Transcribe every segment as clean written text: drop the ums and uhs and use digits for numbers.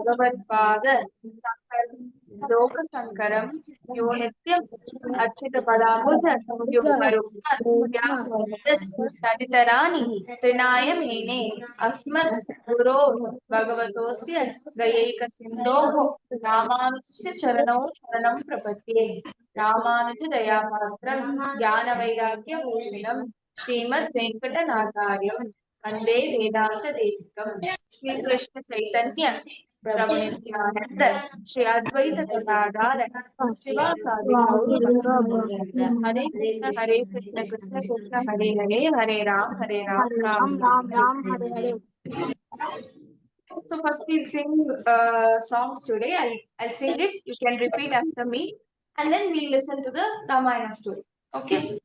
भगवत्पाद लोक संकरम यो नित्यम अच्युत पदाम्बुज तदितराणि त्रिनाय मेने अस्मत् गुरो भगवतोस्य दयैक सिन्धोः रामानुजस्य चरणौ शरणं प्रपद्ये। रामानुज दयापात्रं ज्ञानवैराग्यभूषणं श्रीमद् वेंकटनाथार्यं वंदे वेदांत देशिकं। श्री कृष्ण चैतन्य प्रभु नित्यानंद श्री अद्वैत गदाधर शिवासादि गौरभक्त हरे Krishna Krishna Krishna Hare Hare Hare Ram Ram Ram Ram Hare Hare. So first we'll sing songs today. I'll sing it. You can repeat after me, and then we listen to the Ramayana story. Okay?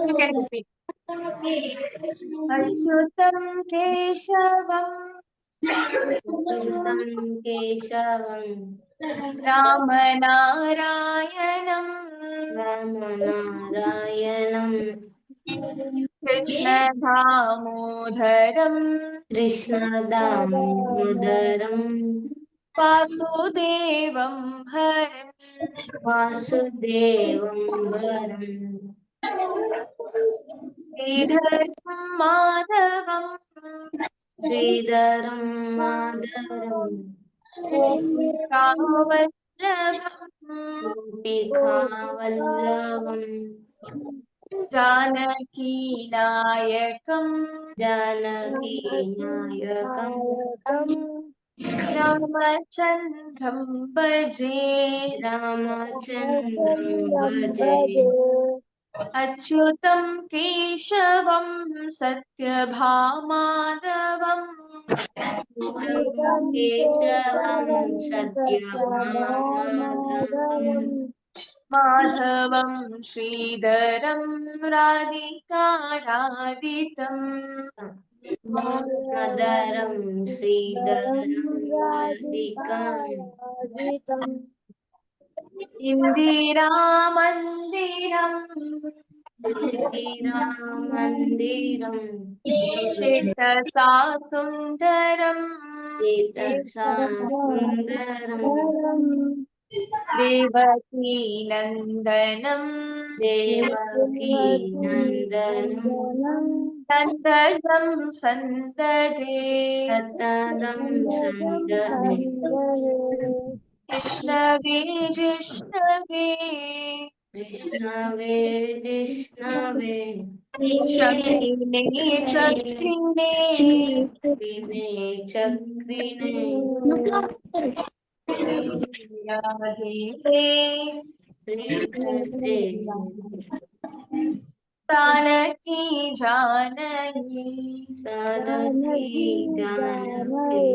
You can repeat. अच्युतं केशवम् अच्युतं केशवं रामनारायणम् रामनारायणं कृष्णदामोदरम् कृष्णदामोदरं वासुदेवं हरम् वासुदेवं वरं श्रीधरं माधवम् श्रीधरं माधवं गोपिकावल्लभम् गोपिकावल्लभं जानकीनायकम् जानकीनायकं रामचन्द्रं भजे। रामचन्द्रं भजे। अच्युतं केशवं सत्यभामाधवम् केशवं सत्यभामाधवं माधवं श्रीधरं राधिकाराधितम् मदरं श्रीधरं राधिकां इन्दिरामन्दिरम् श्रीराममन्दिरं चेतसा सुन्दरम् चेतसा सुन्दरं देवकी नन्दनम् देवकी नन्दनं नन्दनं सन्ददे सततं सन्ददे कृष्णवे जिष्णवे विष्णवे विष्णवे चक्रिणे चक्रिणे विने चक्रिणे राधे श्रीपते जानकी जानकी सदति जानकी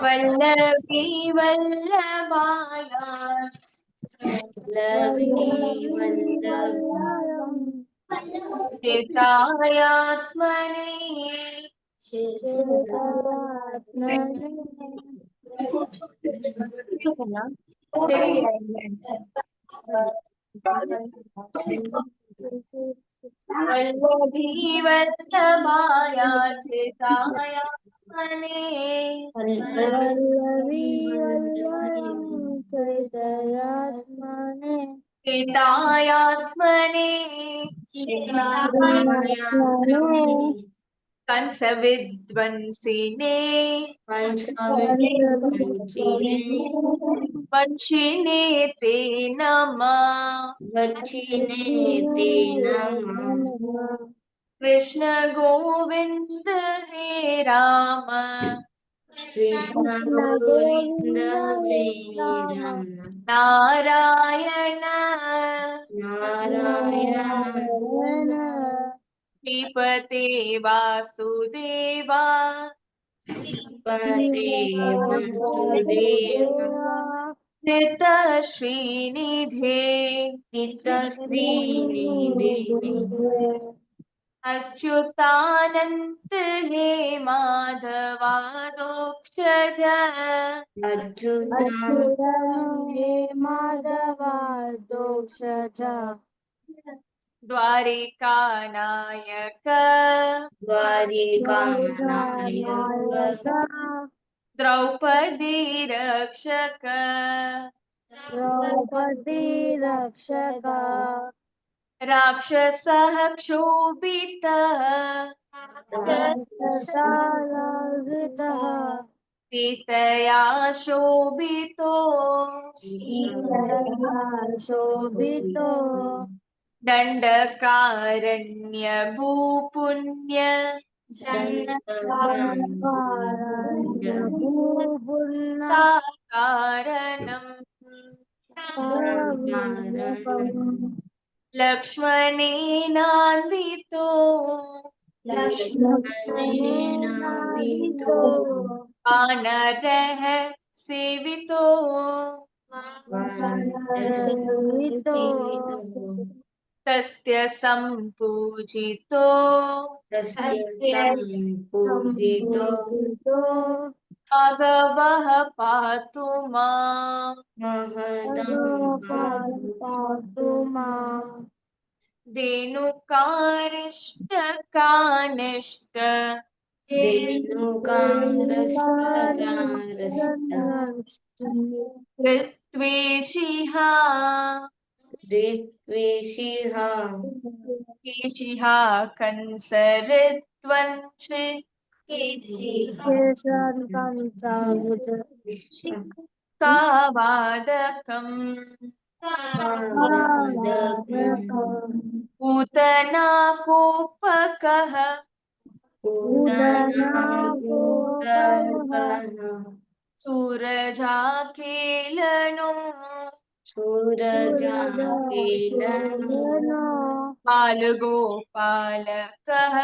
वल्लभी वल्लभाया लवी वल्लभ चितायात्मने वल्लभी वल्लभाया चितायात्मने वल्लवी चैतयात्मने चितायात्मने कंस विध्वंसिने पंचविंशतिने वंशिने ते नमः। दक्षिणे ते नमः। कृष्ण गोविंद हे राम कृष्ण गोविंद हे राम नारायण नारायण श्रीपते वासुदेवा पते वासुदेव नित श्रीनिधे नितश्रीनिधे अच्युतानंत हे माधवादोक्षज अच्युतं हे माधवा दोषज द्वारिका नायक द्वारिकानायक द्रौपदी रक्षक द्रौपदी रक्षक राक्षसः क्षोभितः राक्षसालवृतः सीतया शोभितो सीतया शोभितो दण्डकारण्यभूपुण्य भूपुण्य कारणम् लक्ष्मणेनान्वितो लक्ष्मणेनावितो वानरः सेवितो वानरहितो तस्य सम्पूजितो संपूजितो भगवः पातु माम् पातु माम् धेनुकानिष्टकानिष्ट ऋत्वेषिहा केशिहा कंसऋत्वंशि कावादकम् पूतना कोपकः सूरजाकेलनो बालगोपालकः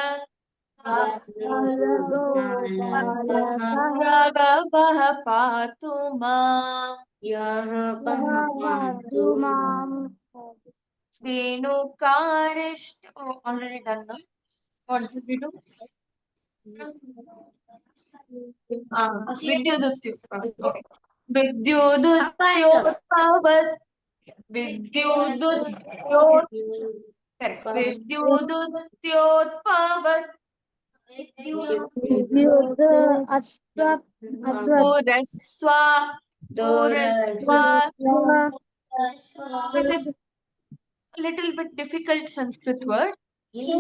राघवः पातु माम् धेनुकारिष्ट already done no? What did we do? विद्युदुत्योत्पवत् विद्युदुत्योत् correct. विद्युदुत्योत्पवत् पुरस्वा पुरस्वा this is a little bit difficult Sanskrit word.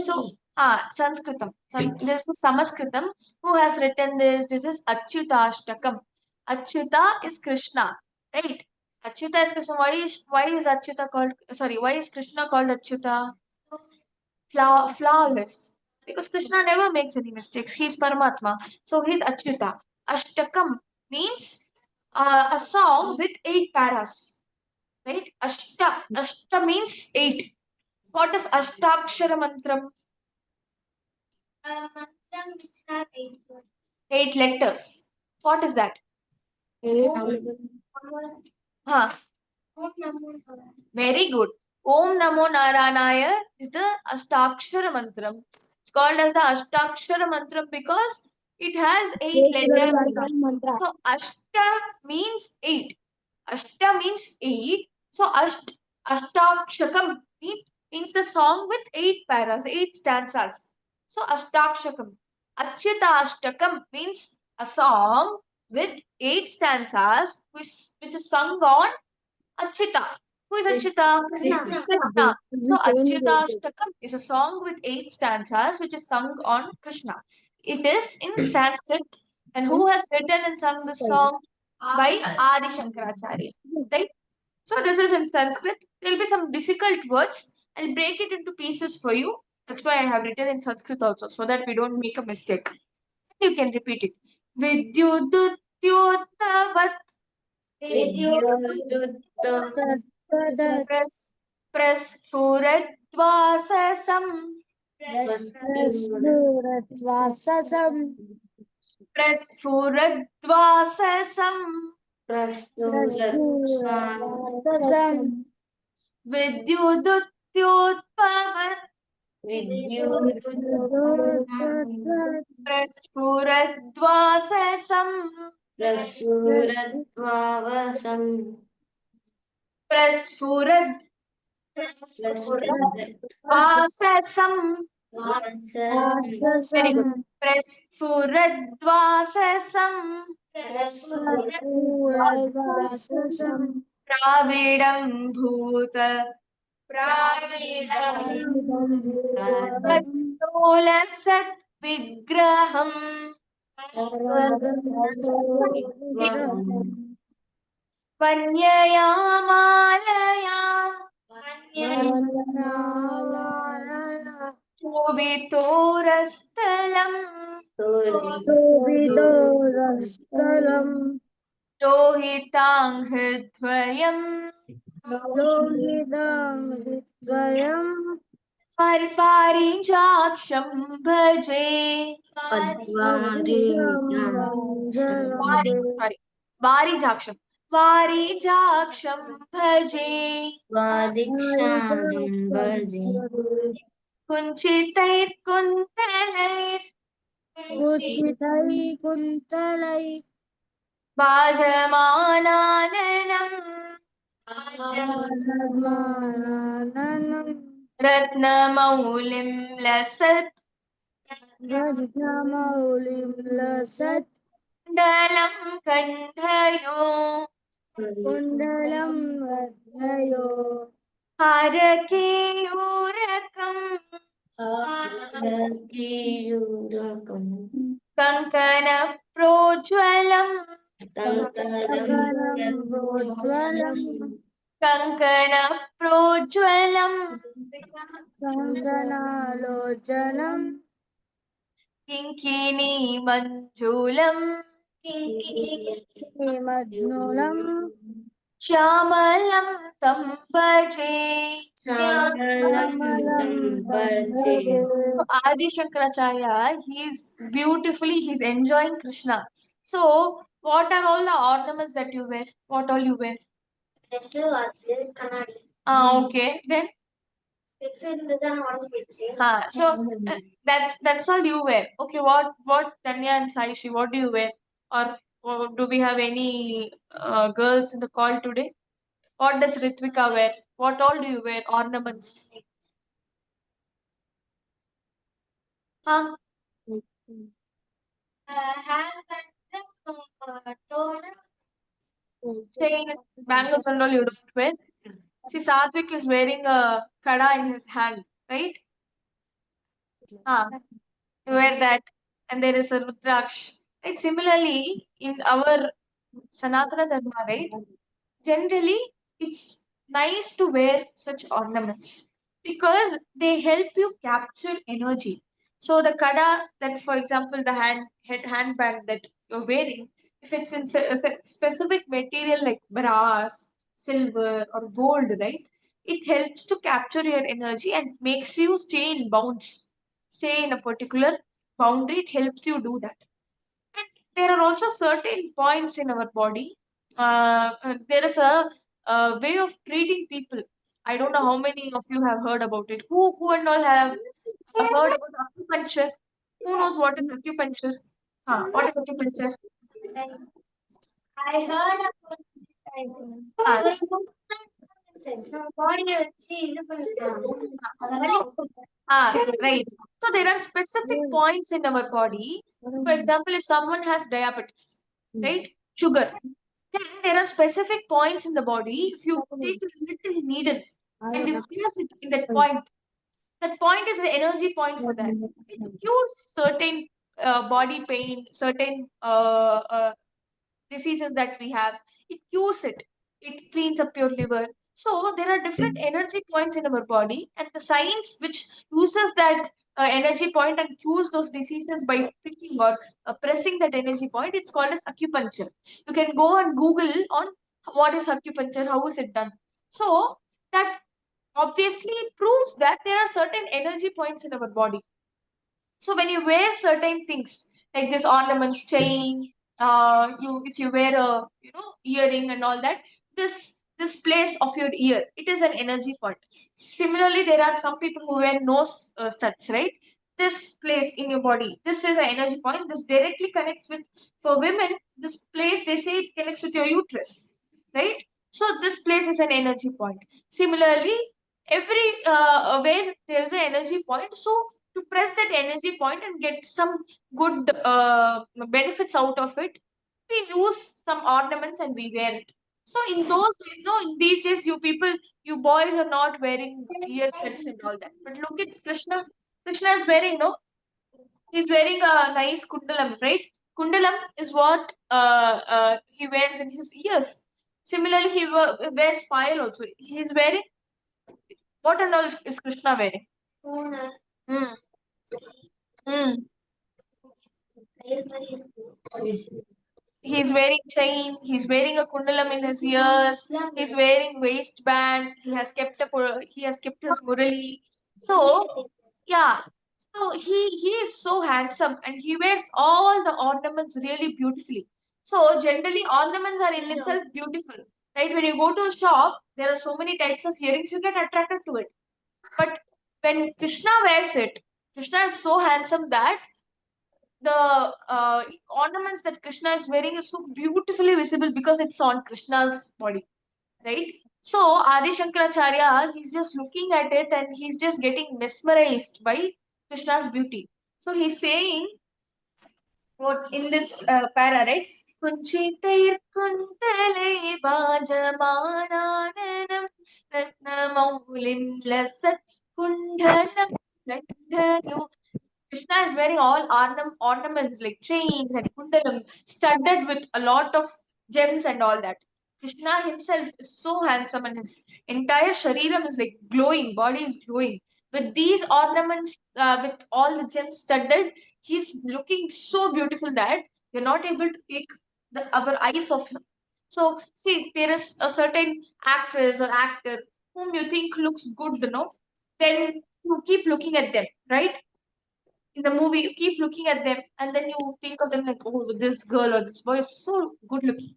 So, Sanskritam. This is Samaskritam. Who has written this? This is Achyutashtakam. Achyuta is Krishna, right? Achyuta is Krishna. Why is Achyuta called? Sorry, why is Krishna called Achyuta? Flawless. Because Krishna never makes any mistakes. He's Paramatma. So he's Achyuta. Ashtakam means a song with 8 paras. Right? Ashta means 8. What is Ashtakshara mantram? 8 letters. What is that? Very good. Om Namo Narayana is the Ashtakshara mantram. It's called as the Ashtakshara mantram because it has 8 letters. So Ashta means 8. Ashta means 8. So Ashtakshakam means the song with 8 paras, 8 stanzas. So Ashtakshakam. Achyutastakam means a song with 8 stanzas which is sung on Achyuta. Who is Achyuta? Krishna. So Achyutastakam is a song with 8 stanzas which is sung on Krishna. It is in Sanskrit. And who has written and sung this song? By Adi Shankaracharya. Right? So this is in Sanskrit. There will be some difficult words. I'll break it into pieces for you. That's why I have written in Sanskrit also, so that we don't make a mistake. You can repeat it. Vidyudutyotavat praspuradvasasam praspuradvasasam vidyudutyotavat praspuradvasasam praspuradvasasam very good. Praspuradvasasam कर्पूरवाससं द्राविडं भूत तत्तोलसत् विग्रहम् वन्ययामालयाम् शोभितोरस्थलम् शोभितोरस्थलम् लोहिताङ्घ्रिद्वयम् लोहिताङ्घ्रिद्वयम् पारिजाक्षं भजे sorry वारिजाक्षं वारिजाक्षं भजे कुञ्चितैर्कुन्तलैर् कुन्तलै भाजमानाननम् रत्नमौलिं लसत् रत्नमौलिं लसत् कुण्डलं कण्ठयो कुण्डलं रत्नयो हारकेयूरकम् कङ्कणप्रोज्ज्वलम् कङ्कणप्रोज्ज्वलम् कंसनालोचनम् किङ्किणी मञ्जुलम् मज्नुलम् श्यामलं तं भजे So Adi Shankaracharya, he's enjoying Krishna. So what are all the ornaments that you wear? What all you wear? Okay. Then so that's all you wear. Okay, what Tanya and Saishi, what do you wear? Or do we have any girls in the call today? What does Ritvika wear? What all do you wear? Ornaments. Huh? Chain, bangles and all you don't wear. See, Satvik is wearing a kada in his hand, right? You wear that, and there is a Rudraksh. Right? Similarly, in our Sanatana Dharma, right? Generally, it's nice to wear such ornaments because they help you capture energy. So the kada that, for example, the handband that you're wearing, if it's in a specific material like brass, silver, or gold, right? It helps to capture your energy and makes you stay in bounds, stay in a particular boundary. It helps you do that. And there are also certain points in our body. There is a way of treating people. I don't know how many of you have heard about it. Who and all have heard about acupuncture? Who knows what is acupuncture? What is acupuncture? I heard about body வச்சு இது Right. So there are specific points in our body. For example, if someone has diabetes, right? Sugar. Then there are specific points in the body. If you take a little needle and you place it in that point is the energy point for that. It cures certain body pain, certain diseases that we have. It cures it. It cleans up your liver. So there are different energy points in our body, and the science which uses that energy point and cures those diseases by pricking or pressing that energy point, it's called as acupuncture. You can go and Google on what is acupuncture, how is it done. So that obviously proves that there are certain energy points in our body. So when you wear certain things like this ornaments, chain, you if you wear a earring and all that, this place of your ear, it is an energy point. Similarly, there are some people who wear nose studs, right? This place in your body, this is an energy point. This directly connects with, for women, this place they say it connects with your uterus, right? So this place is an energy point. Similarly, every where there is an energy point, so to press that energy point and get some good benefits out of it, we use some ornaments and we wear it. So in those days, no, in these days, you people, you boys are not wearing ear studs and all that. But look at Krishna. Krishna is wearing, no, he's wearing a nice kundalam, right? Kundalam is what he wears in his ears. Similarly, wears pile also. He's wearing, what and all is Krishna wearing? Puna. Hmm. Hmm. He's wearing chain, he's wearing a kundalam in his ears, he's wearing waistband, he has kept his murali. So yeah, so he is so handsome and he wears all the ornaments really beautifully. So generally ornaments are in itself beautiful. Right? When you go to a shop, there are so many types of earrings, you get attracted to it. But when Krishna wears it, Krishna is so handsome that the ornaments that Krishna is wearing is so beautifully visible because it's on Krishna's body, right? So Adi Shankaracharya, he's just looking at it and he's just getting mesmerized by Krishna's beauty. So he's saying what in this para, right? Kunchitair kuntalai vajamananam ratnamaulim lasat kundhalam gandhanu. Krishna is wearing all ornaments like chains and kundalam, studded with a lot of gems and all that. Krishna himself is so handsome and his entire shariram is like glowing, body is glowing. With these ornaments, with all the gems studded, he's looking so beautiful that you're not able to take our eyes off him. So, see, there is a certain actress or actor whom you think looks good, then you keep looking at them, right? In the movie, you keep looking at them and then you think of them like, oh, this girl or this boy is so good looking.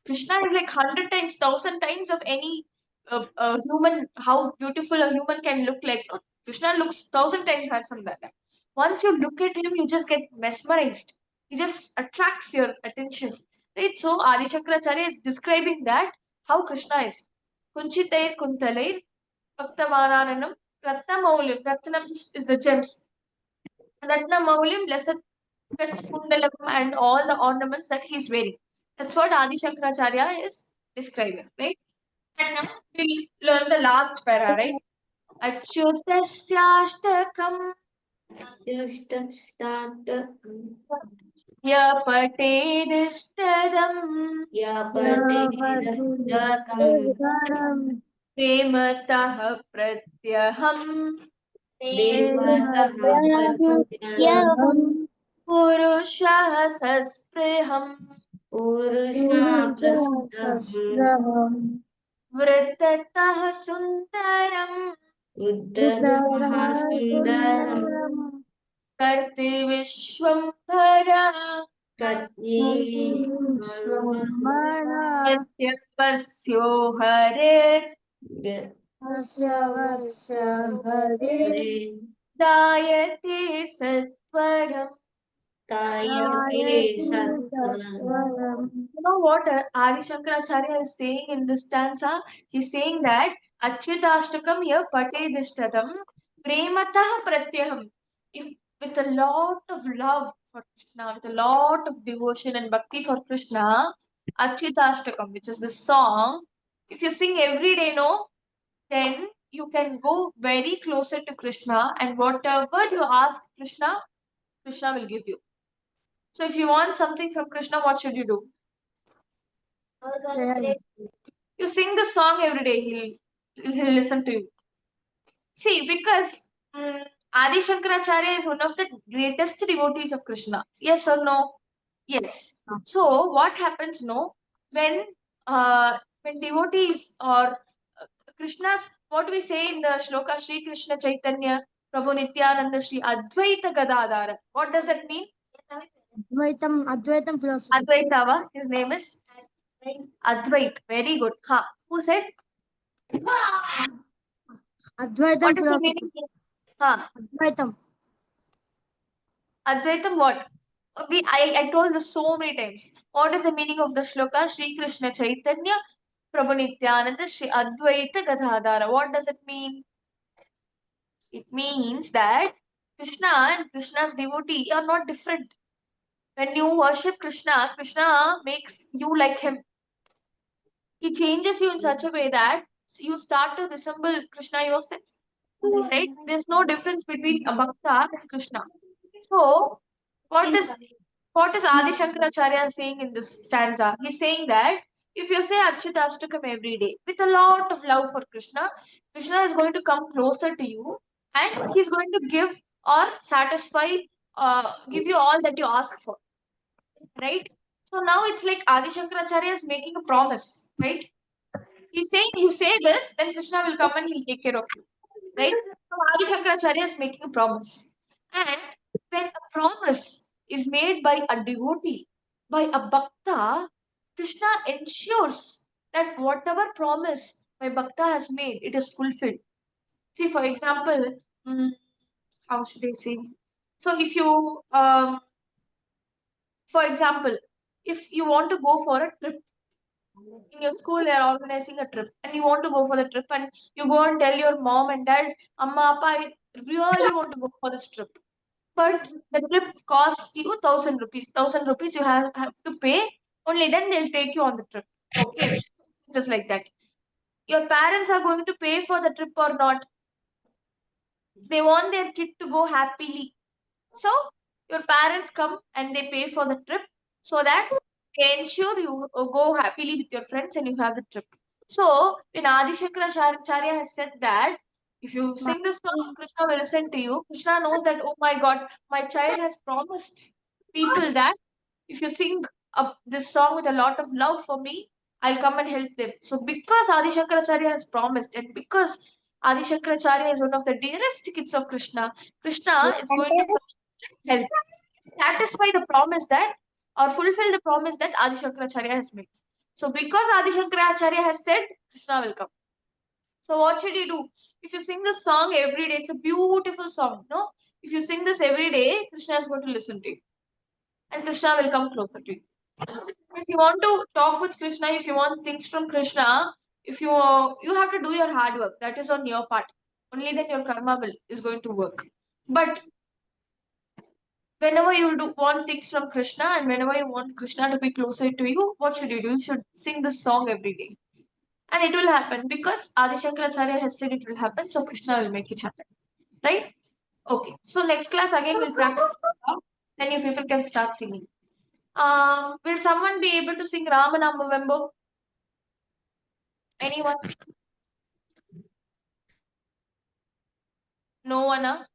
Krishna is like 100 times, 1,000 times of any human, how beautiful a human can look like. No, Krishna looks 1,000 times handsome than that. Once you look at him, you just get mesmerized. He just attracts your attention. Right? So Adi Shankaracharya is describing that how Krishna is. Kunchitair kuntalair, Bhaktavananam, Ratnamaulim. Ratnam is the gems. Ratna Maulim, Lasat Kundalam, and all the ornaments that he's wearing. That's what Adi Shankaracharya is describing, right? And now we'll learn the last para, right? Achyutasyashtakam Just start. ya patedistadam Yeah, prematah pratyaham purushah saspriham vrittatah sundaram karti vishwambhara yasya pasyo harir dayate satvaram. You know what Adi Shankaracharya is saying in this stanza? He's saying that Achyutastakam here patedishtatam prematah pratyaham. If with a lot of love for Krishna, with a lot of devotion and bhakti for Krishna, Achyutastakam, which is the song, if you sing every day, no, then you can go very closer to Krishna and whatever you ask Krishna, Krishna will give you. So if you want something from Krishna, what should you do? You sing the song every day, he'll listen to you. See, because Adi Shankaracharya is one of the greatest devotees of Krishna. Yes or no? Yes. So what happens, no, when devotees or Krishna's, what do we say in the shloka, Sri Krishna Chaitanya Prabhu Nityananda Sri Advaita Gadadhara? What does that mean? Advaitam philosophy. Advaitava, his name is Advait. Very good. Ha. Who said? Advaitam What is the philosophy. meaning? Ha. Advaitam what? I told this so many times. What is the meaning of the shloka? Sri Krishna Chaitanya Prabhu Nityananda Sri Advaita Gadadhara. What does it mean? It means that Krishna and Krishna's devotee are not different. When you worship Krishna, Krishna makes you like him. He changes you in such a way that you start to resemble Krishna yourself. Right? There's no difference between a bhakta and Krishna. So, what is what is Adi Shankaracharya saying in this stanza? He's saying that if you say Achyutastakam every day with a lot of love for Krishna, Krishna is going to come closer to you and he's going to give or satisfy, give you all that you ask for. Right? So now it's like Adi Shankaracharya is making a promise, right? He's saying you say this, then Krishna will come and he'll take care of you. Right? So Adi Shankaracharya is making a promise. And when a promise is made by a devotee, by a bhakta, Krishna ensures that whatever promise my bhakta has made, it is fulfilled. See, for example, how should I say? So if you, for example, if you want to go for a trip, in your school they are organizing a trip and you want to go for the trip and you go and tell your mom and dad, Amma, Appa, I really want to go for this trip. But the trip costs you 1,000 rupees. 1,000 rupees you have to pay. Only then they'll take you on the trip. Okay. Just like that. Your parents are going to pay for the trip or not. They want their kid to go happily. So your parents come and they pay for the trip so that they ensure you go happily with your friends and you have the trip. So when Adi Shankaracharya has said that if you sing this song, Krishna will listen to you. Krishna knows that, oh my God, my child has promised people that if you sing this song with a lot of love for me, I'll come and help them. So because Adi Shankaracharya has promised and because Adi Shankaracharya is one of the dearest kids of Krishna, Krishna is going to help satisfy the promise that or fulfill the promise that Adi Shankaracharya has made. So because Adi Shankaracharya has said, Krishna will come. So what should you do? If you sing this song every day, it's a beautiful song, no? If you sing this every day, Krishna is going to listen to you. And Krishna will come closer to you. If you want to talk with Krishna, if you want things from Krishna, if you have to do your hard work, that is on your part. Only then your karma will is going to work. But whenever you do want things from Krishna and whenever you want Krishna to be closer to you, what should you do? You should sing this song every day. And it will happen because Adi Shankaracharya has said it will happen, so Krishna will make it happen. Right? Okay. So next class again we'll practice this song. Then you people can start singing. Will someone be able to sing Ramanama Vembo? Anyone? No one?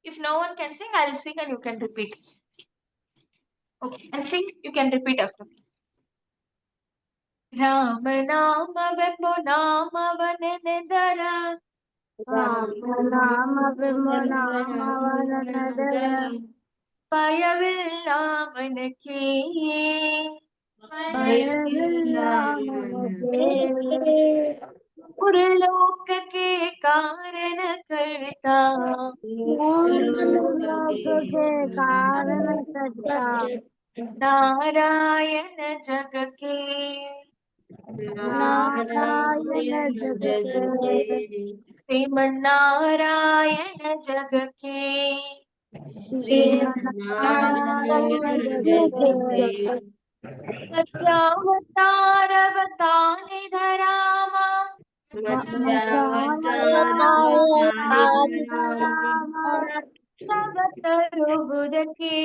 If no one can sing, I'll sing and you can repeat. Okay. And sing, you can repeat after me. Ramanama Vembo Nama Vanenedara. பயவில்லாமனுக்கே ஒரு ಲೋಕಕ್ಕೆ ಕಾರಣ ಕರ್ತ ನಾರಾಯಣ ಜಗಕ್ಕೆ ಶ್ರೀಮನ್ನಾರಾಯಣ ಜಗಕ್ಕೆ ಸತ್ಯಾವತಾರವತಾನಿಧ ರಾಮ ತರುವುದಕ್ಕೆ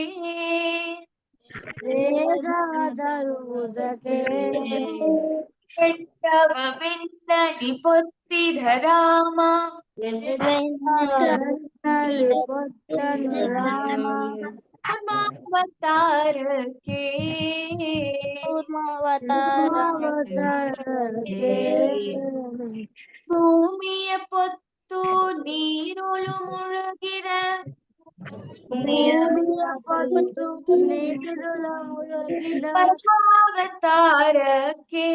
ಬೆಟ್ಟವ ಬೆನ್ನಲಿ ಪೊತ್ತಿದ ರಾಮ ಅವತಾರಕ್ಕೆ ಭೂಮಿಯ ಪೊತ್ತು ನೀರುಳು ಮುಳುಗಿದ ಅವತಾರಕ್ಕೆ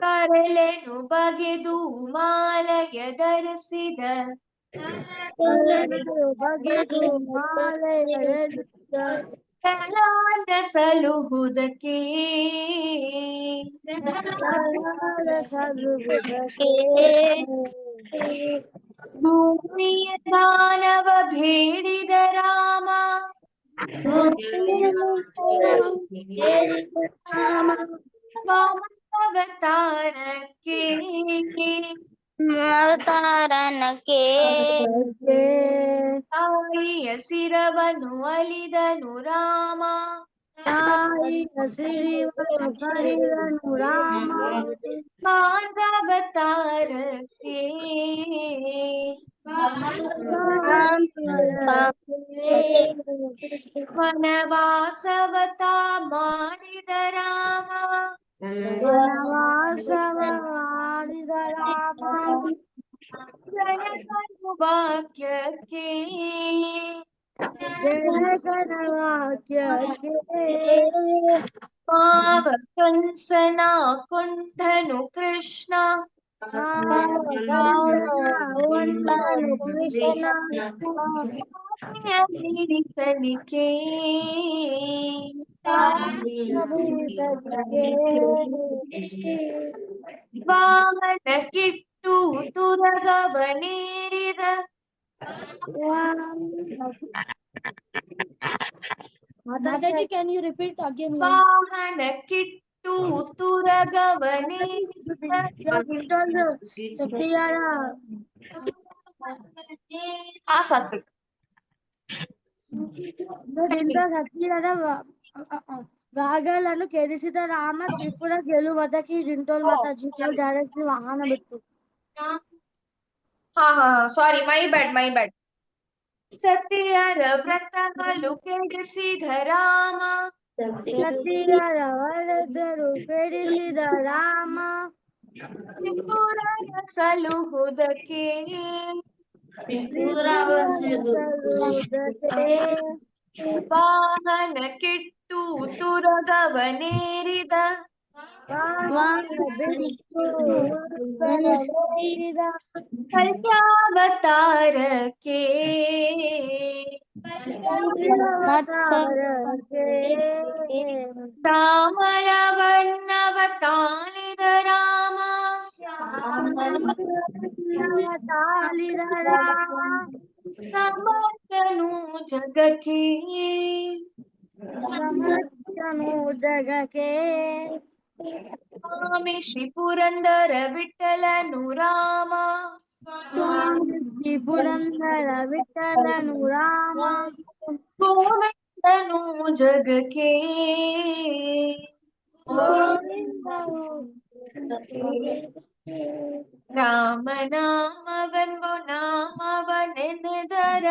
ಕರಳೆನು ಬಗೆದು ಮಾಲಯ ಧರಿಸಿದ ಪ್ರಹ್ಲಾದ ಸಲುಹುದಕ್ಕೆ ಭೂಮಿಯ ದಾನವ ಬೇಡಿದ ರಾಮ ವಾಮನಾವತಾರಕ್ಕೆ ಅವತಾರನಕ್ಕೆ ತಾಯಿಯ ಶಿರವನ್ನು ಅಲಿದನು ರಾಮ ಮಾರ್ಗಾವತಾರಕ್ಕೆ ವನವಾಸವತ ಮಾಡಿದ ರಾಮ ಜನಕನು ವಾಕ್ಯಕ್ಕೆ ಪಾವ ಕಂಸನ ಕೊಂಡನು Krishna ಹಿಡಿಸಲಿಕೆ Vamana Kittu ತುರಗವನೇರಿದ Mataji, can you repeat again? ವಾಹನ ಕಿಟ್ಟು ತುರಗವನೇರಿದ ಸಾತ್ವಿಕ್ ರಾಗలను ಕೆಡಿಸಿದ ರಾಮ ತ್ರಿಪುರ ಗೆಲ್ಲುವುದಕ್ಕೆ ರಿಂಟೋಲ್ ಮಾತಾಜಿ ಡೈರೆಕ್ಟ್ಲಿ ವಾಹನ ಬಿಟ್ಟು ಹಾ ಸಾರಿ ಮೈ ಬ್ಯಾಡ್ ಸತ್ಯರ ವ್ರತಗಳು ಕೆಡಿಸಿದ ರಾಮ ಸತಿಯರ ವರದರು ಕೆಡಿಸಿದ ರಾಮ ತ್ರಿಪುರನ ಸಲುಹುದಕ್ಕೆ ವಾಹನ ಕಿಟ್ಟು ತುರಗವನೇರಿದ ಕಲ್ಯಾವತಾರಕ್ಕೆ ರಾಮನ ಬಣ್ಣವ ತಾಳಿದ ರಾಮ ಸಮರ್ಥನು ಜಗಕ್ಕೆ ಜಗಕ್ಕೆ ಸ್ವಾಮಿ ಶ್ರೀ ಪುರಂದರ ವಿಠಲನು ರಾಮ ಸ್ವಾಮಿ ಪುರಂದರ ವಿಠಲನು ರಾಮ ಗೋವಿಂದನು ಜಗಕ್ಕೆ ರಾಮನಾಮವೆಂಬ ನಾಮವನೆನೆದರ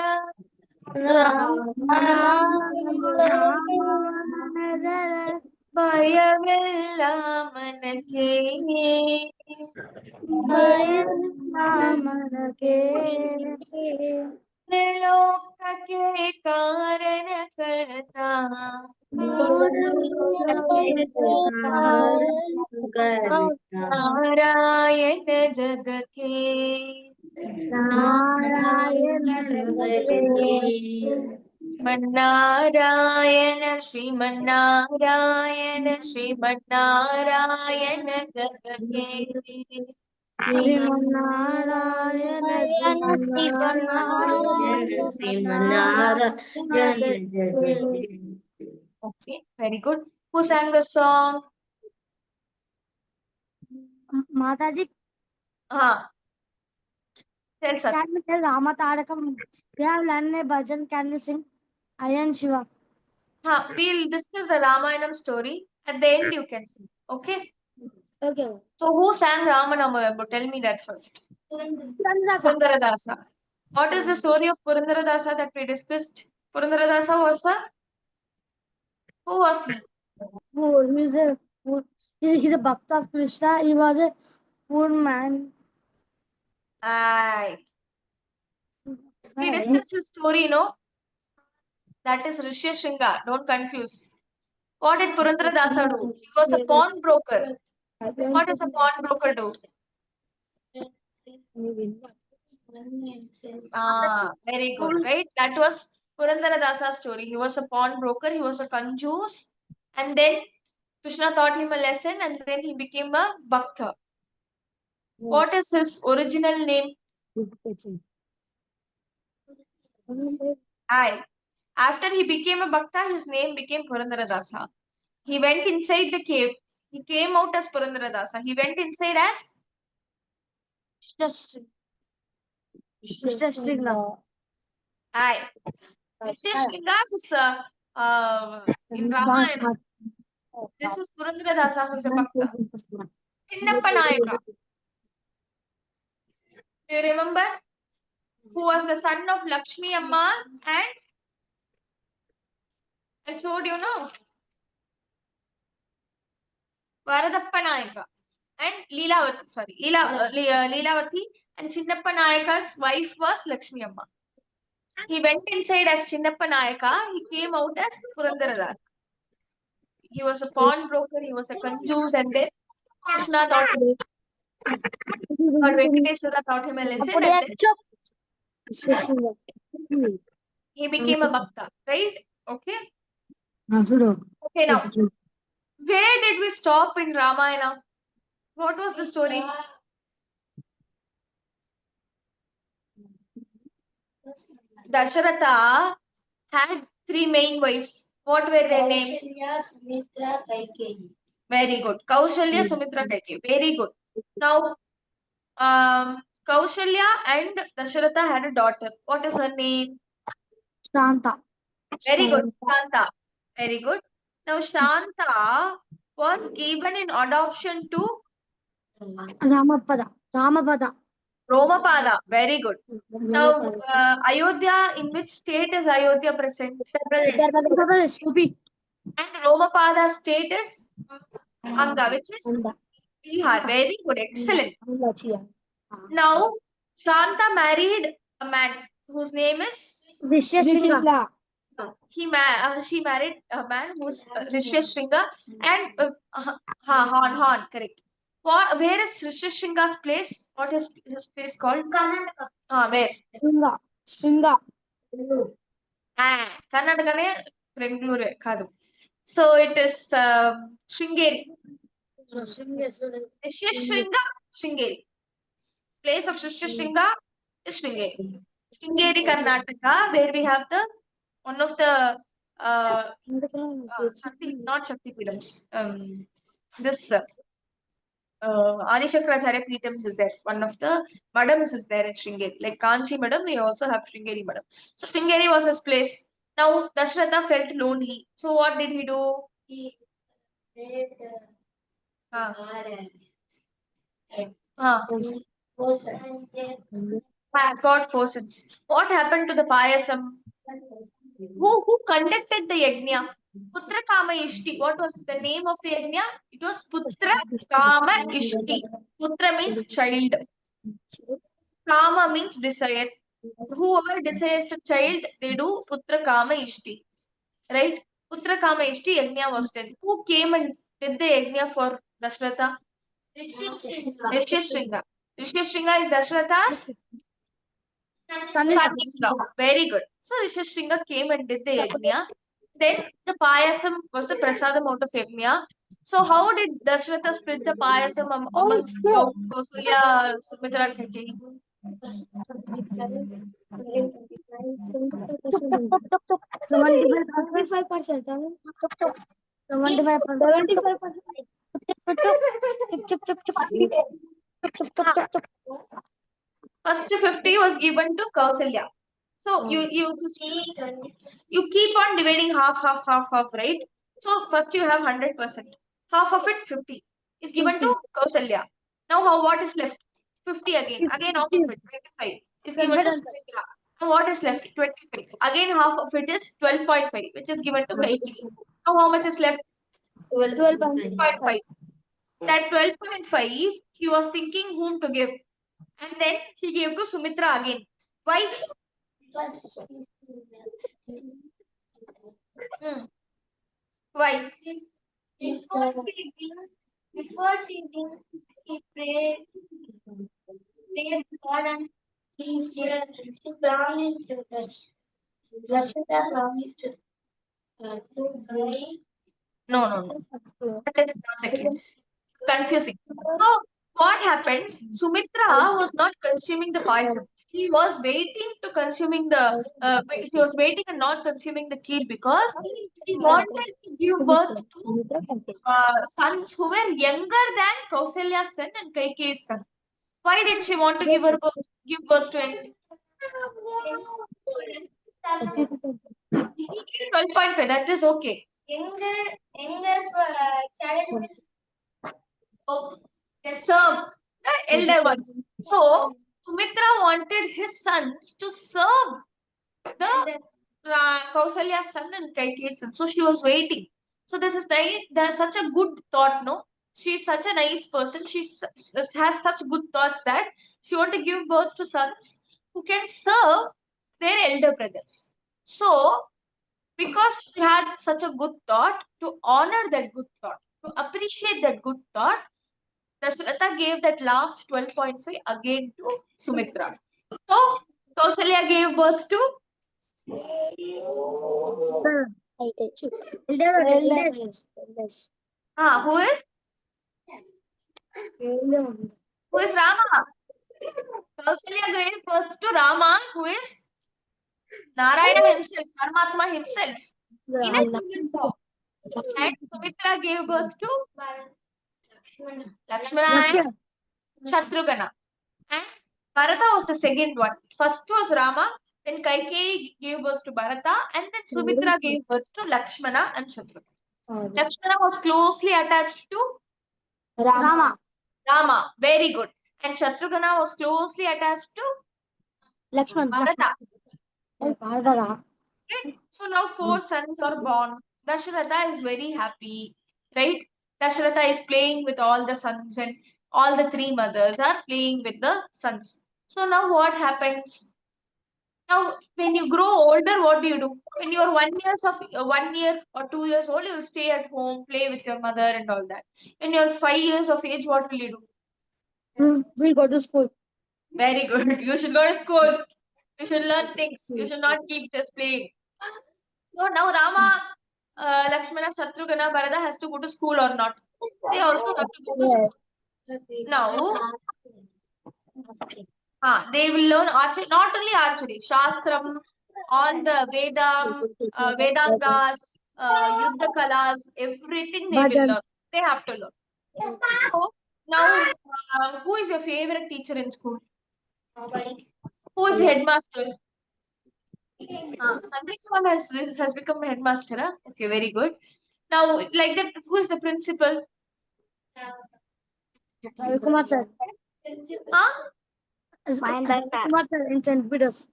ಭಯವೆಲ್ಲ ಮನಕ್ಕೆ ತ್ರಿಲೋಕಕ್ಕೆ ಕಾರಣ ಕರ್ತ ನಾರಾಯಣ ಜಗಕ್ಕೆ ಮನ್ನಾರಾಯಣ ಶ್ರೀಮನ್ನಾರಾಯಣ ಜಗಕ್ಕೆ Okay, very good. Who sang the song? Mataji, Tell Sat. can we tell Rama Tarakam? We have learned a bhajan. Can we sing? Ayan Shiva. We'll discuss the Ramayanam story. At the end, you can sing. Okay? Okay. So, who sang Ramanamavembu? Tell me that first. Purandaradasa. What is the story of Purandaradasa that we discussed? Purandaradasa was a... Who was he? He's a bhakta of Krishna. He was a poor man. Aye. We discussed his story, no? That is Rishyashringa. Don't confuse. What did Purandaradasa do? He was a pawnbroker. What does a pawnbroker do? Very good, right? That was Purandaradasa's story. He was a pawnbroker. He was a conjure. And then Krishna taught him a lesson and then he became a bhakta. What is his original name? I. After he became a Bhakta, his name became Purandaradasa. He went inside the cave. He came out as Purandaradasa. He went inside as I. Rishyashringa is in Ramayana. This is Purandaradasa who is a Bhakta. Chinnappa Nayaka. Do you remember? Who was the son of Lakshmi Amma and I told you no. Varadappa Nayaka and Leelavati. Sorry, Leelavati and Chinnappa Nayaka's wife was Lakshmi Amma. He went inside as Chinnappa Nayaka. He came out as Purandaradasa. He was a pawnbroker. He was a conjure, and then Krishna taught him. Lord Venkateswara taught him a lesson, and then he became a bhakta. Right? Okay. Okay. Now, where did we stop in Ramayana? What was the story? Dasharatha had three main wives. What were their names? Sumitra, Kaikeyi. Very good. Kaushalya, Sumitra, Kaikeyi. Very good. Now, Kaushalya and Dasharatha had a daughter. What is her name? Shanta. Very good. Shanta. Very good. Now, Shanta was given in adoption to Ramapada. Romapada. Very good. Now, Ayodhya, in which state is Ayodhya present? And Romapada's state is Anga, which is Bihar. Very good. Excellent. Now, Shanta married a man whose name is she married a man who's Rishyashringa and Han, correct. Where is Rishyashringa's place? What is his place called? Karnataka. Where? Shringa. Karnataka Bengaluru కాదు. So it is Sringeri. Rishyashringa, Sringeri. Place of Rishyashringa is Sringeri. Sringeri, Karnataka, where we have the one of the not Shakti Pidams. This Adi Shankarachairya Peetams is there. One of the madams is there in Sringeri. Like Kanchi madam, we also have Sringeri madam. So Sringeri was his place. Now Dasharatha felt lonely. So what did he do? He prayed garden. Four sons. God forces. What happened to the payasam? Who conducted the yajna? Putra Kama Ishti. What was the name of the yajna? It was Putra Kama Ishti. Putra means child. Kama means desire. Whoever desires a child, they do Putra Kama Ishti. Right? Putra Kama Ishti yajna was done. Who came and did the yajna for Dashratha? Rishyashringa. Rishyashringa is Dashratha's son-in-law. Very good. So Rishyashringa came and did the yajna. Then the payasam was the prasadam out of yajna. So how did Dashratha split the payasam amongst Kausalya, Sumitra, and Kaikeyi? 75%. 75%. First 50 was given to Kausalya. So you keep on dividing half, right? So first you have 100%. Half of it, 50, is given to Kausalya. Now what is left? 50 again. Again half of it, 25, is given to Sumitra. Now what is left? 25. Again half of it is 12.5, which is given to Kaikeyi. Now how much is left? 12.5. That 12.5, he was thinking whom to give. And then he gave to Sumitra again. Why? Why? Before sleeping, he prayed God and he promised to Dasharatha promised to buy. No. That is not the case. Confusing. So what happened? Sumitra was not consuming the poison. He was waiting to consuming the. She was waiting and not consuming the kid because she wanted to give birth to sons who were younger than Kausalya's son and Kaikeyi's son. Why did she want to give birth to him? 12.5. That is okay. Younger child will Serve the elder ones. So Sumitra wanted his sons to serve the Kausalya's son and Kaikeyi's son. So she was waiting. So this is nice. There's such a good thought, no? She's such a nice person. She has such good thoughts that she want to give birth to sons who can serve their elder brothers. So because she had such a good thought, to honor that good thought, to appreciate that good thought, Dasharatha gave that last 12.5 again to Sumitra. So Kausalya gave birth to who is Rama. Kausalya gave birth to Rama, who is Narayana himself, Paramatma himself, in a human form. And Sumitra gave birth to Lakshmana and Shatrughna. And Bharata was the second one. First was Rama, then Kaikeyi gave birth to Bharata, and then Sumitra gave birth to Lakshmana and Shatrughna. Lakshmana was closely attached to Rama. Very good. And Shatrughna was closely attached to Bharata. Right? So now 4 sons are born. Dasharatha is very happy, right? Dasharatha is playing with all the sons and all the 3 mothers are playing with the sons. So now what happens? Now when you grow older, what do you do? When you are 1 year or 2 years old, you will stay at home, play with your mother and all that. When you are 5 years of age, what will you do? We'll go to school. Very good. You should go to school. You should learn things. You should not keep just playing. So now Rama, Lakshmana, Shatrughna, Bharata has to go to school or not? They also have to go to school. Now, they will learn archery, not only archery, Shastram, all the Vedam, Vedangas, Yuddha Kalas, everything they will learn. They have to learn. So, now, who is your favorite teacher in school? Who is headmaster? Sandhya has become headmaster. Huh? Okay, very good. Now, like that, who is the principal? Kumar sir. Huh? Kumar sir in St. Peter's.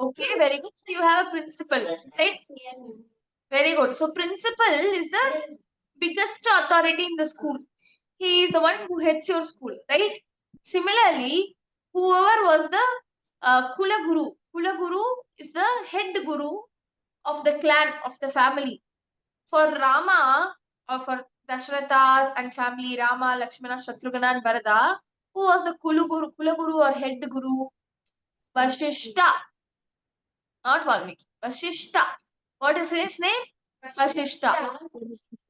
Okay, very good. So you have a principal, right? Very good. So principal is the biggest authority in the school. He is the one who heads your school, right? Similarly, whoever was the Kula Guru. Kula Guru is the head guru of the clan, of the family. For Rama, or for Dasharatha and family, Rama, Lakshmana, Shatrughna and Bharata, who was the Kula Guru or head guru? Vashishta. Not Valmiki. Vashishta. What is his name? Vashishta.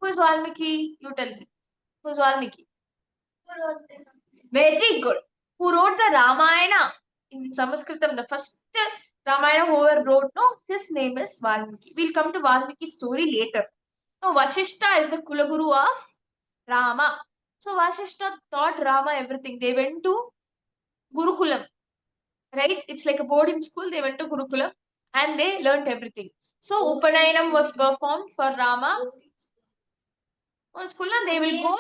Who is Valmiki? You tell me. Who is Valmiki? Very good. Who wrote the Ramayana? In Sanskritam, the first Ramayana whoever wrote, no, his name is Valmiki. We'll come to Valmiki's story later. Now, Vashishta is the Kulaguru of Rama. So, Vashishta taught Rama everything. They went to Gurukulam. Right? It's like a boarding school. They went to Gurukulam and they learnt everything. So, Upanayanam was performed for Rama. On school, they will go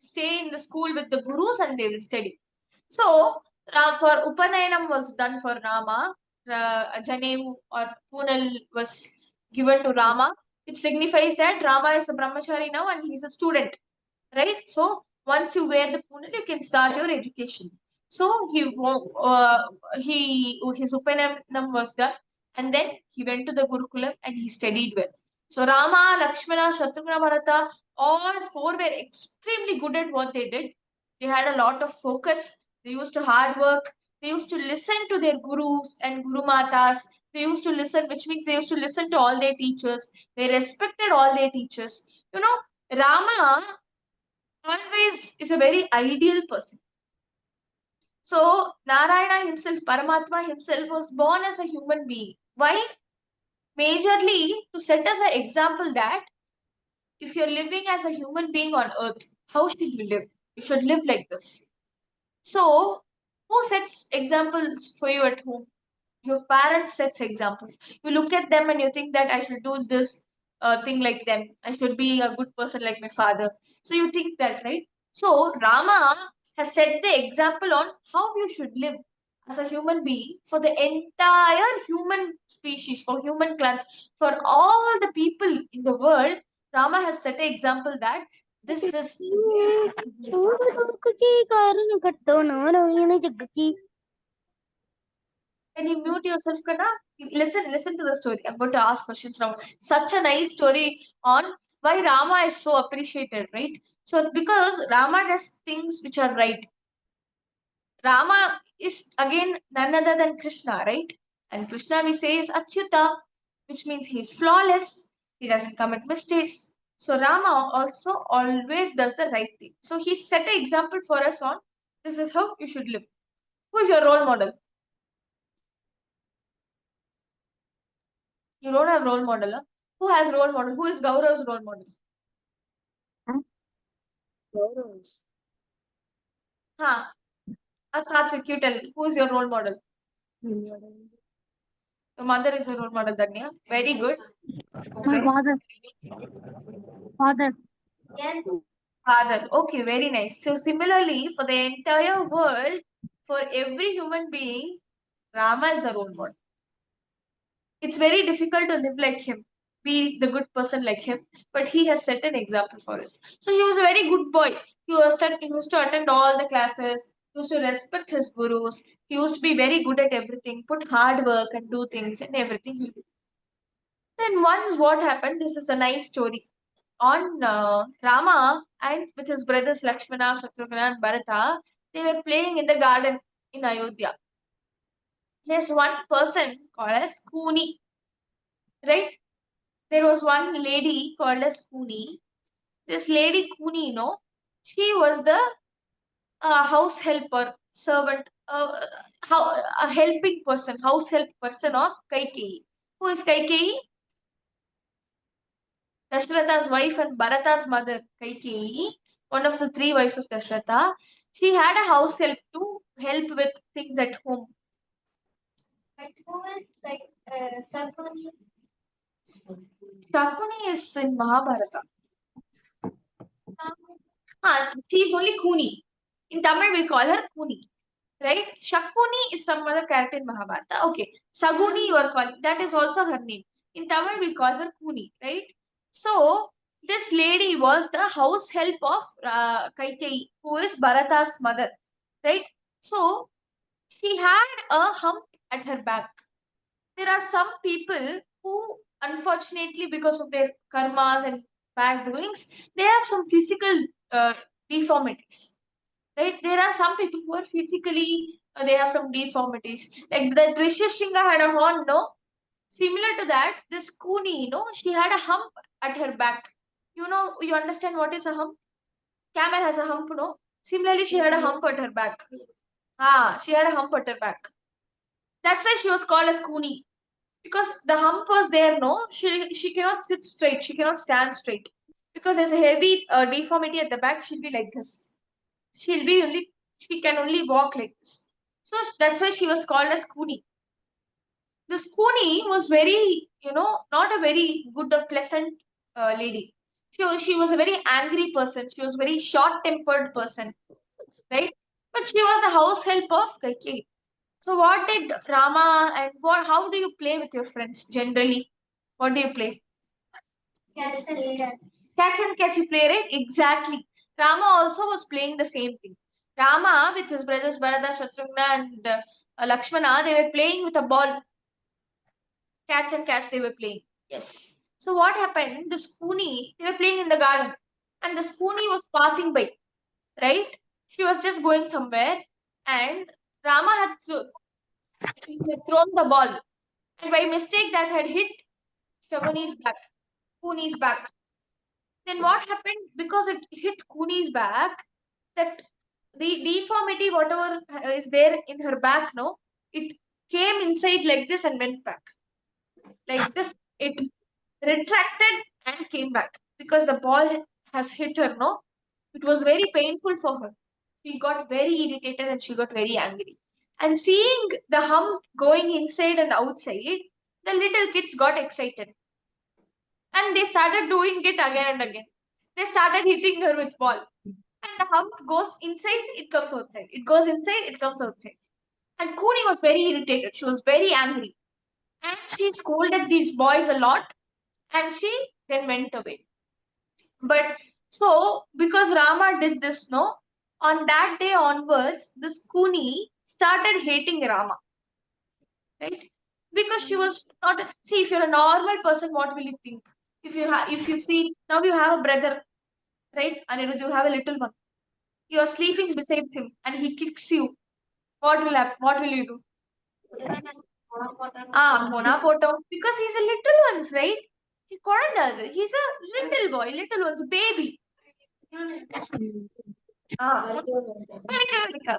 stay in the school with the gurus and they will study. So, for Upanayanam was done for Rama. Janevu or Punal was given to Rama, which signifies that Rama is a brahmachari now and he is a student. Right? So, once you wear the Punal, you can start your education. So, his Upanayanam was done and then he went to the Gurukulam and he studied well. So, Rama, Lakshmana, Shatrughna, Bharata, all 4 were extremely good at what they did. They had a lot of focus. They used to hard work. They used to listen to their gurus and guru matas. They used to listen, which means they used to listen to all their teachers. They respected all their teachers. You know, Rama always is a very ideal person. So Narayana himself, Paramatma himself, was born as a human being. Why? Majorly to set us an example that if you're living as a human being on earth, how should you live? You should live like this. So, who sets examples for you at home? Your parents sets examples. You look at them and you think that I should do this thing like them. I should be a good person like my father. So you think that, right? So Rama has set the example on how you should live as a human being for the entire human species, for human clans, for all the people in the world. Rama has set an example that this is. Can you mute yourself, Kana? Listen to the story. I'm going to ask questions now. Such a nice story on why Rama is so appreciated, right? So because Rama does things which are right. Rama is again none other than Krishna, right? And Krishna we say is Achyuta, which means he is flawless. He doesn't commit mistakes. So Rama also always does the right thing. So he set an example for us on this is how you should live. Who is your role model? You don't have role model. Huh? Who has role model? Who is Gaurav's role model? Huh? Satvik, you tell. Who is your role model? Your mother is your role model, Danya. Very good. My father. Father. Yes. Father. Okay, very nice. So similarly, for the entire world, for every human being, Rama is the role model. It's very difficult to live like him, be the good person like him, but he has set an example for us. So he was a very good boy. He used to attend all the classes, he used to respect his gurus, he used to be very good at everything, put hard work and do things and everything he did. Then once what happened, this is a nice story. On Rama and with his brothers Lakshmana, Shatrugna and Bharata, they were playing in the garden in Ayodhya. There's one person called as Kuni, right? There was one lady called as Kuni. This lady Kuni, she was the house helper, servant, a helping person, house help person of Kaikeyi. Who is Kaikeyi? Dashratha's wife and Bharata's mother, Kaikeyi, one of the three wives of Dashratha. She had a house help to help with things at home. But who is like Sakuni? Shakuni is in Mahabharata. She is only Kuni. In Tamil, we call her Kuni. Right? Shakuni is some other character in Mahabharata. Okay. Saguni, you are calling. That is also her name. In Tamil, we call her Kuni. Right? So, this lady was the house help of Kaikeyi, who is Bharata's mother. Right? So, she had a hump at her back. There are some people who, unfortunately, because of their karmas and bad doings, they have some physical deformities. Right? There are some people who are physically, they have some deformities. Like the Trishashringa had a horn, no? Similar to that, this Kuni, she had a hump at her back. You understand what is a hump? Camel has a hump, no? Similarly, she had a hump at her back. She had a hump at her back. That's why she was called as Kuni. Because the hump was there, no? She cannot sit straight. She cannot stand straight. Because there's a heavy deformity at the back, she'll be like this. She can only walk like this. So that's why she was called as Kuni. This Kuni was very, not a very good or pleasant lady. She was a very angry person. She was a very short-tempered person, right? But she was the house help of Kaikeyi. So what did Rama and how do you play with your friends generally? What do you play? Catch and catch. Catch and catch you play, right? Exactly. Rama also was playing the same thing. Rama with his brothers Bharata, Shatrugna and Lakshmana, they were playing with a ball. Catch and catch they were playing. Yes. So what happened? The Kuni, they were playing in the garden. And the Kuni was passing by, right? She was just going somewhere and Rama he had thrown the ball. And by mistake that had hit Shaguni's back, Kuni's back. Then what happened? Because it hit Kuni's back, that the deformity, whatever is there in her back, no, it came inside like this and went back. Like this, it retracted and came back because the ball has hit her, no? It was very painful for her. She got very irritated and she got very angry. And seeing the hump going inside and outside, the little kids got excited. And they started doing it again and again. They started hitting her with ball. And the hump goes inside, it comes outside. It goes inside, it comes outside. And Kuni was very irritated. She was very angry. And she scolded these boys a lot. And she then went away. But so, because Rama did this, no, on that day onwards, this Kuni started hating Rama. Right? Because she was not, see, if you're a normal person, what will you think? If you see, now you have a brother, right? Anirudh, you have a little one. You are sleeping beside him and he kicks you. What will happen? What will you do? Mona photo. Because he's a little ones, right? He's a little boy, little ones, baby.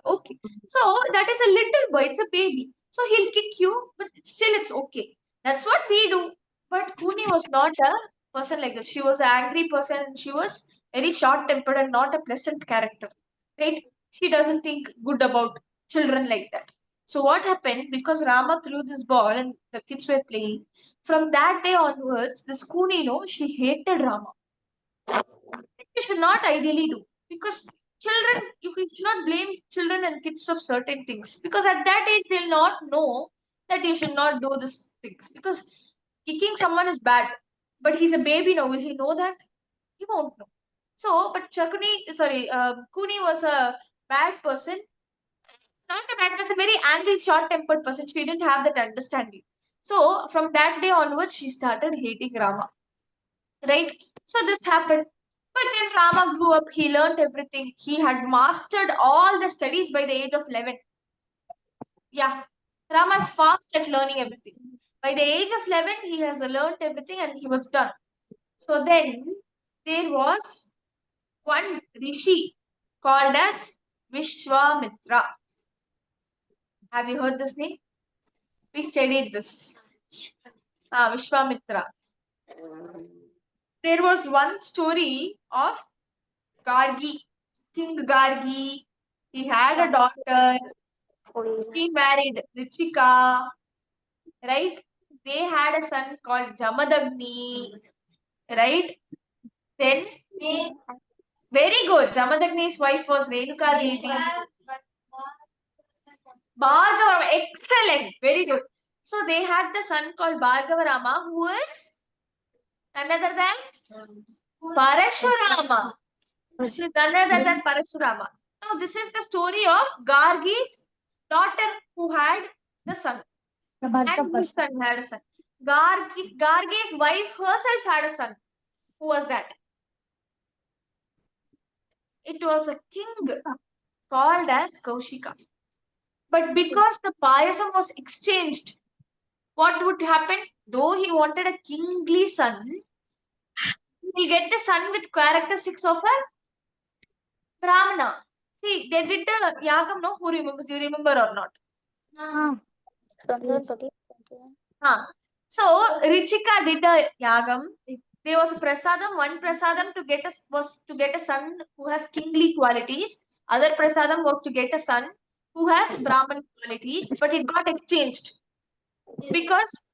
Okay. So that is a little boy, it's a baby. So he'll kick you, but still it's okay. That's what we do. But Kuni was not a person like that. She was an angry person and she was very short tempered and not a pleasant character. Right? She doesn't think good about children like that. So what happened? Because Rama threw this ball and the kids were playing. From that day onwards, this Kuni, she hated Rama. You should not ideally do, because children, you should not blame children and kids of certain things, because at that age they'll not know that you should not do these things, because kicking someone is bad, but he's a baby now, will he know that? He won't know. So but Kuni was a bad person, not a bad person, very angry, short tempered person. She didn't have that understanding. So from that day onwards she started hating Rama, right? So this happened. But then Rama grew up, he learned everything. He had mastered all the studies by the age of 11. Yeah, Rama is fast at learning everything. By the age of 11, he has learned everything and he was done. So then there was one rishi called as Vishwamitra. Have you heard this name? We studied this. Vishwamitra. There was one story of Gargi, King Gargi. He had a daughter. He married Richika, right? They had a son called Jamadagni, right? Then, very good. Jamadagni's wife was Renuka Devi. Bhargavarama, excellent, very good. So they had the son called Bhargavarama, who is none other than Parashurama. So none other than Parashurama. Now this is the story of Gargi's daughter who had the son. And his son had a son. Gargi's wife herself had a son. Who was that? It was a king called as Kaushika. But because the payasam was exchanged, what would happen? Though he wanted a kingly son, he will get the son with characteristics of a Brahmana. See, they did the yagam, no? Who remembers? You remember or not? So Richika did a yagam. There was a prasadam. One prasadam was to get a son who has kingly qualities. Other prasadam was to get a son who has Brahman qualities, but it got exchanged because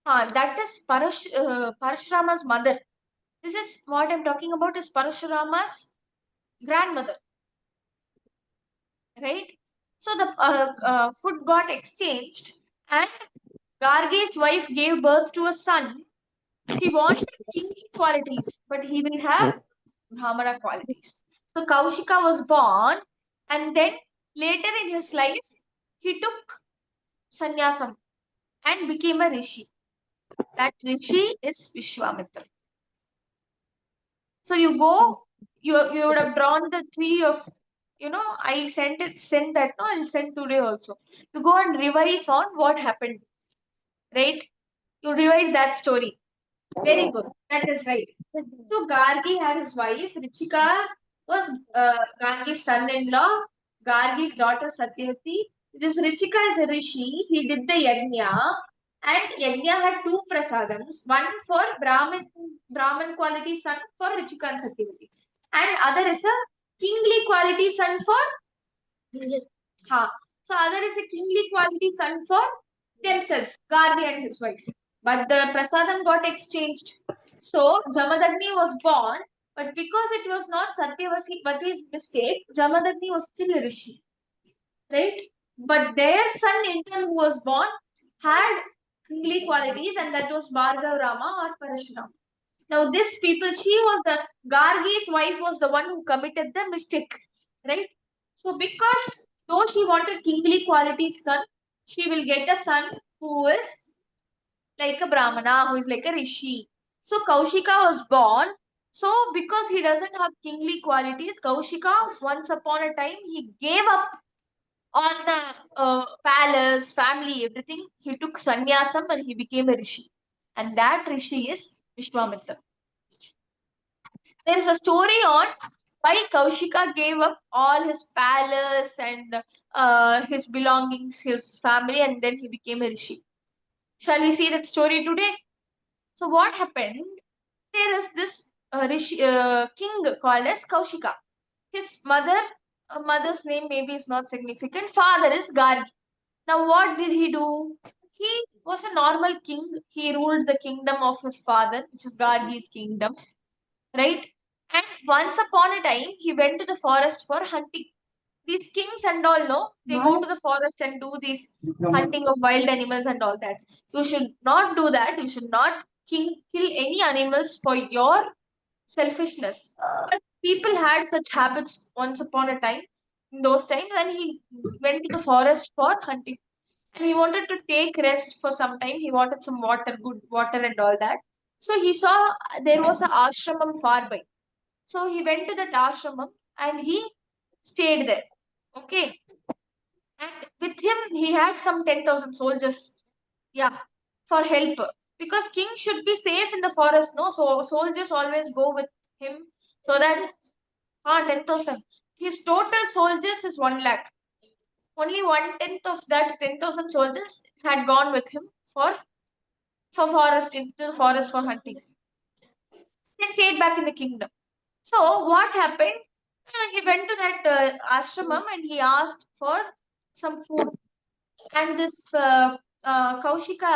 that is Parashurama's mother. This is what I'm talking about, is Parashurama's grandmother, right? So the food got exchanged and Gargi's wife gave birth to a son. She wanted kingly qualities, but he will have Brahmana qualities. So Kaushika was born, and then later in his life, he took sannyasam and became a rishi. That rishi is Vishwamitra. So you would have drawn the tree of, I sent that, no, I'll send today also. You go and revise on what happened, right? You revise that story. Very good. That is right. So Gargi had his wife. Richika was Gargi's son-in-law. Gargi's daughter Satyavati. This Richika is a rishi. He did the yajna. And yajna had two prasadams. One for Brahman quality son for Richika and Satyavati. And other is a kingly quality son for Ha. So other is a kingly quality son for themselves, Gargi and his wife. But the prasadam got exchanged. So Jamadagni was born, but because it was not Satyavati's mistake, Jamadagni was still a rishi. Right? But their son Indran who was born had kingly qualities, and that was Bhargav Rama or Parashurama. Now, this people, Gargi's wife was the one who committed the mistake, right? So, because though she wanted kingly qualities son, she will get a son who is like a Brahmana, who is like a Rishi. So, Kaushika was born. So, because he doesn't have kingly qualities, Kaushika, once upon a time, he gave up on the palace, family, everything. He took sannyasam and he became a Rishi. And that Rishi is Vishwamitra. There is a story on why Kaushika gave up all his palace and his belongings, his family, and then he became a rishi. Shall we see that story today? So, what happened? There is this king called as Kaushika. His mother's name maybe is not significant. Father is Gargi. Now, what did he do? He was a normal king. He ruled the kingdom of his father, which is Gargi's kingdom, right? And once upon a time, he went to the forest for hunting. These kings and all, no, they go to the forest and do this hunting of wild animals and all that. You should not do that. You should not kill any animals for your selfishness. But people had such habits once upon a time, in those times, and he went to the forest for hunting. And he wanted to take rest for some time. He wanted some water, good water, and all that. So he saw there was an ashramam far by. So he went to that ashramam and he stayed there. Okay. And with him, he had some 10,000 soldiers. Yeah. For help. Because king should be safe in the forest, no? So soldiers always go with him so that 10,000. His total soldiers is 1 lakh. Only 1/10 of that 10,000 soldiers had gone with him for forest into the forest for hunting. They stayed back in the kingdom. So what happened? He went to that ashramam and he asked for some food. And this Kaushika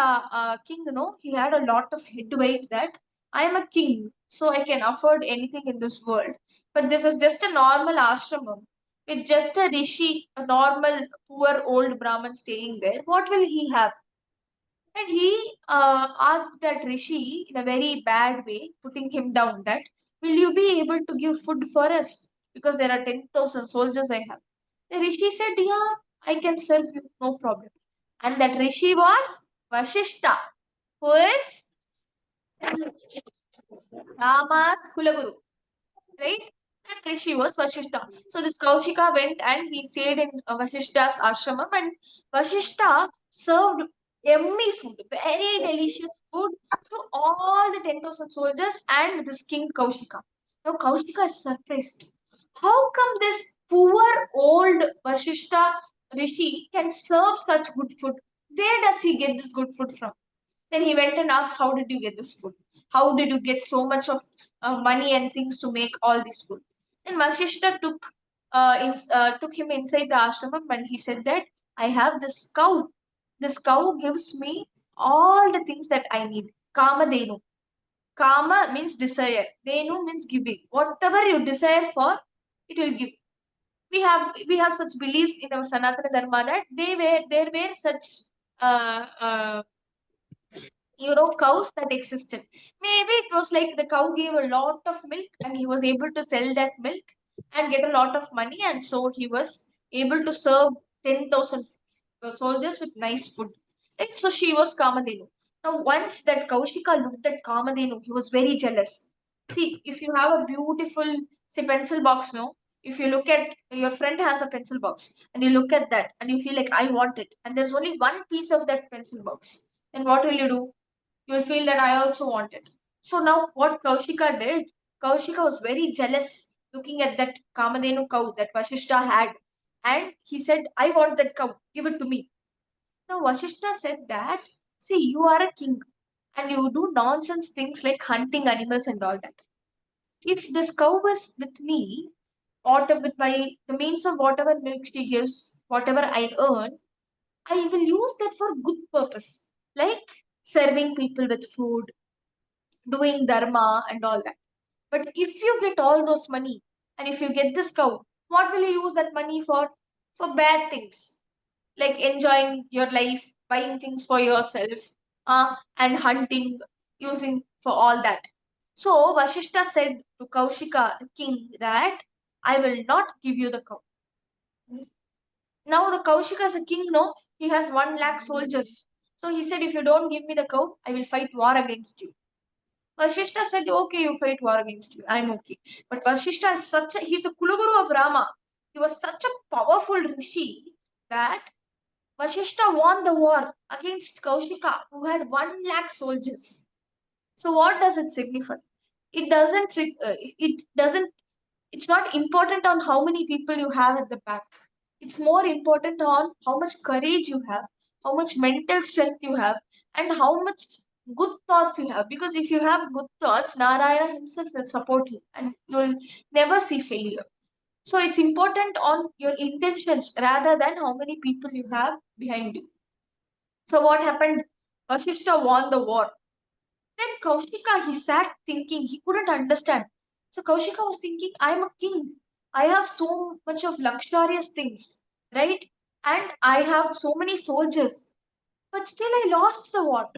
king, he had a lot of head weight that I am a king, so I can afford anything in this world. But this is just a normal ashramam with just a rishi, a normal poor old Brahmin staying there. What will he have? And he asked that rishi in a very bad way, putting him down that, will you be able to give food for us? Because there are 10,000 soldiers I have. The rishi said, yeah, I can serve you, no problem. And that rishi was Vashishta, who is Rama's Kulaguru, right? That rishi was Vashishta. So this Kaushika went and he stayed in Vashishta's ashramam, and Vashishta served yummy food, very delicious food to all the 10,000 soldiers and this king Kaushika. Now Kaushika is surprised. How come this poor old Vashishta rishi can serve such good food? Where does he get this good food from? Then he went and asked, how did you get this food? How did you get so much of money and things to make all this food? Then Vashishta took him inside the ashramam and he said that I have this cow. This cow gives me all the things that I need. Kama Denu. Kama means desire. Denu means giving. Whatever you desire for, it will give. We have such beliefs in our Sanatana Dharma that there were such uh, cows that existed. Maybe it was like the cow gave a lot of milk and he was able to sell that milk and get a lot of money, and so he was able to serve 10,000 soldiers with nice food. Right? So she was Kamadenu. Now, once that Kaushika looked at Kamadenu, he was very jealous. See, if you have a beautiful, say, pencil box, no? If you look at your friend has a pencil box and you look at that and you feel like, I want it, and there's only one piece of that pencil box, then what will you do? you'll feel that I also want it. So now what Kaushika did, Kaushika was very jealous looking at that Kamadhenu cow that Vashishta had. And he said, I want that cow, give it to me. Now Vashishta said that, see, you are a king and you do nonsense things like hunting animals and all that. If this cow is with me, with my the means of whatever milk she gives, whatever I earn, I will use that for good purpose, like serving people with food, doing dharma and all that. But if you get all those money and if you get this cow, what will you use that money for? For bad things, like enjoying your life, buying things for yourself, and hunting, using for all that. So Vashishta said to Kaushika, the king, that I will not give you the cow. Now the Kaushika is a king, no? He has 1 lakh soldiers. So he said, if you don't give me the cow, I will fight war against you. Vashishta said, okay, you fight war against you. I'm okay. But Vashishta is he's a Kulaguru of Rama. He was such a powerful rishi that Vashishta won the war against Kaushika, who had 1 lakh soldiers. So what does it signify? It doesn't, it's not important on how many people you have at the back. It's more important on how much courage you have, how much mental strength you have, and how much good thoughts you have. Because if you have good thoughts, Narayana himself will support you and you'll never see failure. So it's important on your intentions rather than how many people you have behind you. So what happened? Vashishta won the war. Then Kaushika, he sat thinking, he couldn't understand. So Kaushika was thinking, I'm a king. I have so much of luxurious things, right? And I have so many soldiers. But still I lost the war.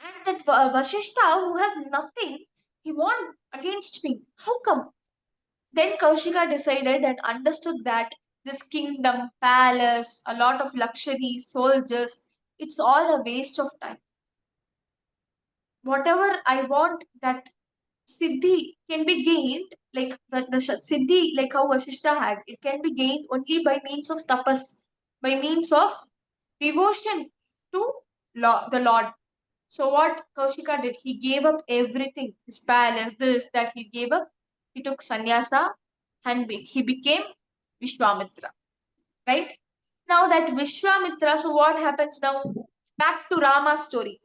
And that Vashishta, who has nothing, he won against me. How come? Then Kaushika decided and understood that this kingdom, palace, a lot of luxury, soldiers, it's all a waste of time. Whatever I want, that Siddhi can be gained, like the Siddhi, like how Vasishta had, it can be gained only by means of tapas, by means of devotion to the Lord. So what Kaushika did, he gave up everything, his palace, this, that he gave up. He took sannyasa and he became Vishwamitra, right? Now that Vishwamitra, so what happens now? Back to Rama's story.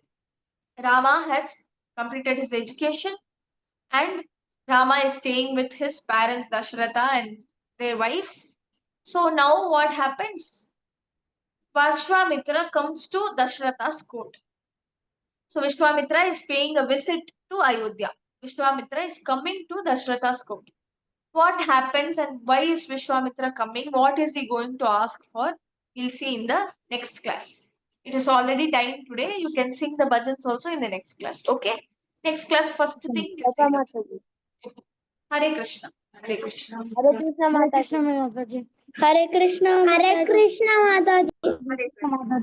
Rama has completed his education and Rama is staying with his parents Dasharatha and their wives. So now what happens? Vishwamitra comes to Dasharatha's court. So Vishwamitra is paying a visit to Ayodhya. Vishwamitra is coming to Dasharatha's court. What happens and why is Vishwamitra coming? What is he going to ask for? We'll see in the next class. It is already time today. You can sing the bhajans also in the next class. Okay? Next class, first thing you sing. Hare Krishna. Hare Krishna. Hare Krishna Mataji. Hare Krishna. Hare Krishna Mataji. Hare Krishna.